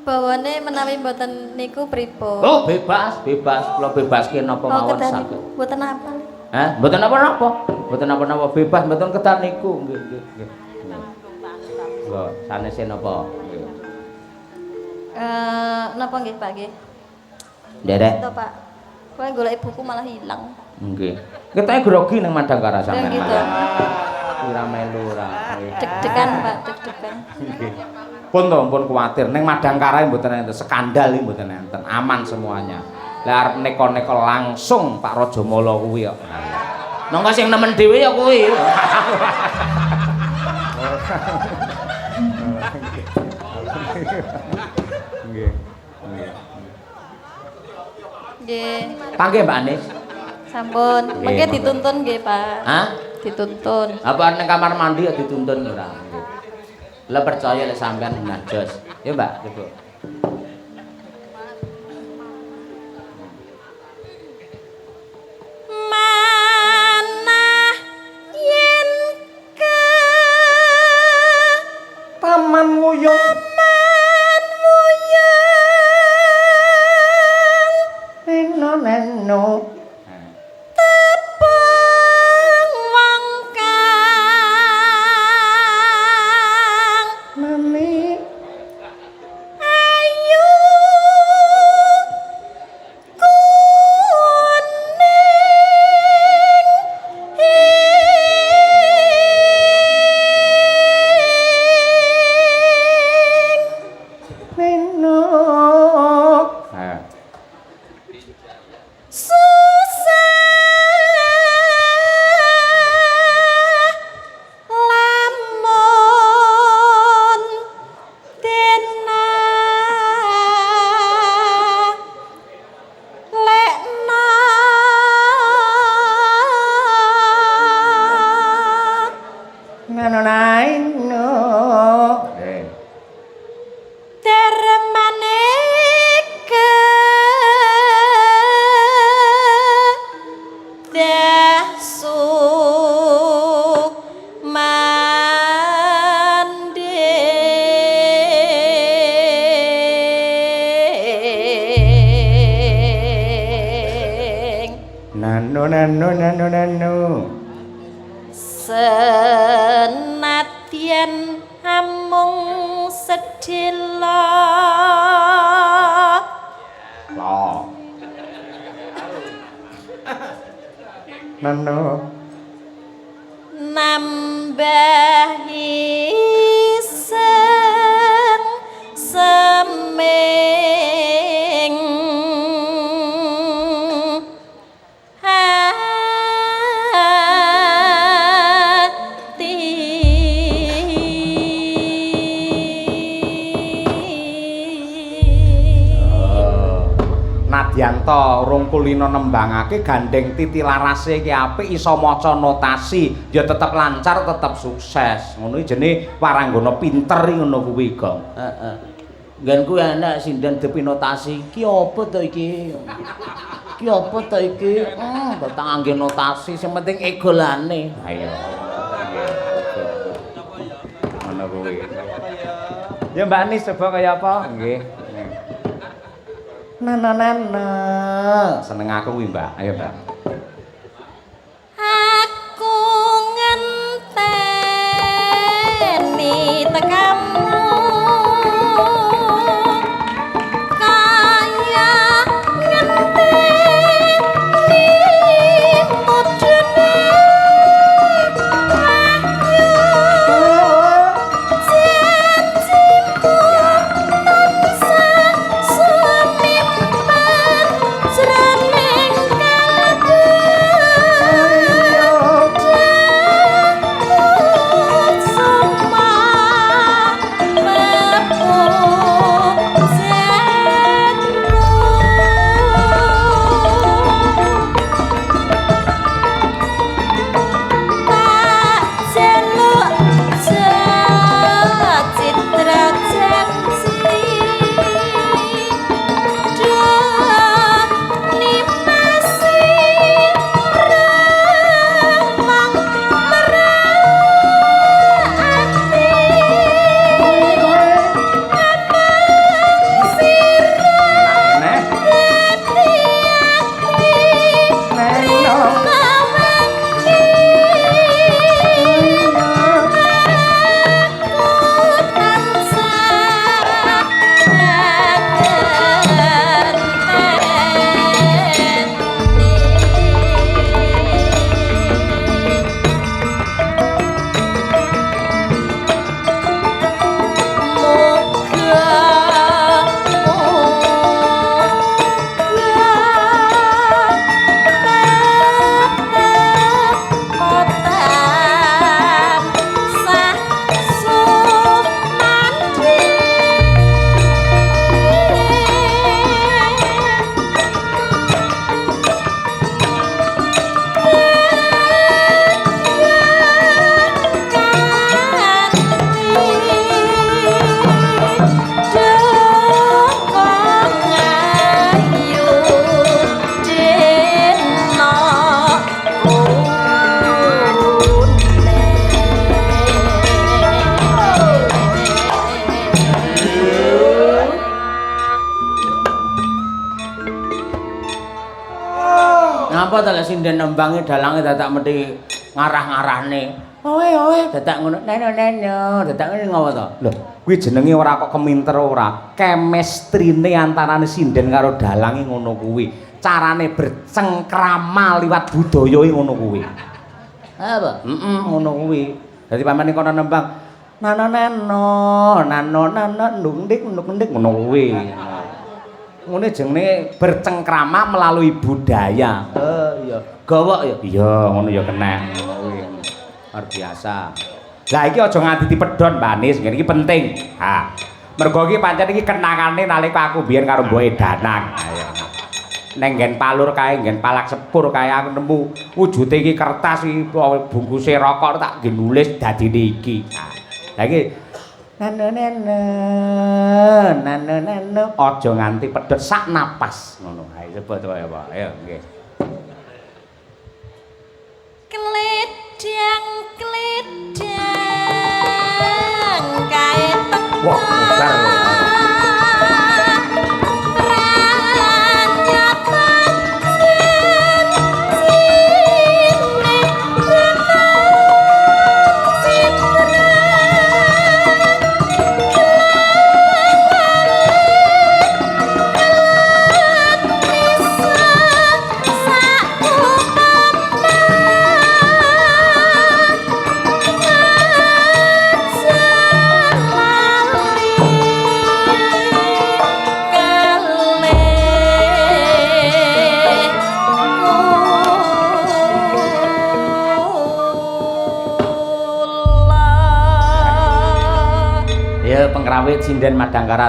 Bawane menawi mboten niku pripun? Oh, bebas, bebas. Kula bebaske napa mawon saged. Mboten apa. Hah? Mboten napa-napa. Mboten napa-napa, bebas mboten kedah niku. Nggih, nggih, nggih. Lho, sanese napa? Nggih. Napa nggih, Pak nggih? Nderek. Itu, Pak. Kowe golek buku malah hilang. Nggih. Ketake grogi nang Madangkara sampean. Gitu. Ora melu ora. Deg-degan, Pak, deg-degan. Nggih. Pun to, pun kuwatir. Ning Madangkara mboten enten skandal mboten enten. Aman semuanya. Lah arep neko-neko langsung Pak Rajamala kuwi kok. Nangka sing nemen dhewe ya kuwi. Nggih. Nggih. Panggih Mbak Anis. Sampun. Mengke dituntun nggih, Pak. Hah? Dituntun. Apa ning kamar mandi ya dituntun ora? Lah percaya lek sampean najos. Ya, Mbak, coba. Manah yen ke Taman Wuyung. Neno. Tepung wong kang Mami. ayu kuning Neno. lamun dena lekna Neno naino. dermane ke dasu manding Nano. senadyan amung sedhela Loh. Nano. nambahi seming hati Nadyanto urung kulino nembangake gandeng Titi Larase iki apik iso maca notasi ya tetep lancar tetep sukses ngono iki jenenge waranggana pinter ngono kuwi Gong. Heeh. Nggenku enak sinden depi notasi iki apa to iki? Iki apa to iki? Kok tak ngangge notasi sing penting egolane. Ayo. Ngono kuwi. Ya Mbak Anis coba kaya apa? Nggih. Nana. Seneng aku kuwi, Mbak. Ayo, Mbak. aku ngenteni tekamu kaya ngenteni mudune janjimu tansah sumimpen jroning kalbu Apa to lek sinden nembange dalange dadak mesti ngarah-ngarahne. Oe dadak ngono. Neno dadak ngene ngopo to? Lho, kuwi jenenge ora kok keminter ora. Chemistry-ne antarane sinden karo dalange ngono kuwi. Carane bercengkrama liwat budaya ngono kuwi. Apa? Ngono kuwi. Dadi pamane kono nembang nano nundik ngono kuwi. Ngene jenenge bercengkrama melalui budaya. Iya. Gawok ya? Iya, ngono ya keneh. Kuwi. Luar biasa. Lah iki aja nganti dipedhon, Mbak Nis. Ngene iki penting. Ha. Mergo iki pancen iki kenangane nalika aku biyen karo Mbok Danang. Ayo. Neng nggen palur kae, nggen palak sepur kae aku nemu wujude iki kertas iki bungkuse rokok tak nggih nulis dadine iki. Lah iki nano aja nganti pedhot sak napas ngono. Ayo coba to ya, Pak. Ayo nggih. Kledang kae Wah, besar lho. Pengrawit sinden Madangkara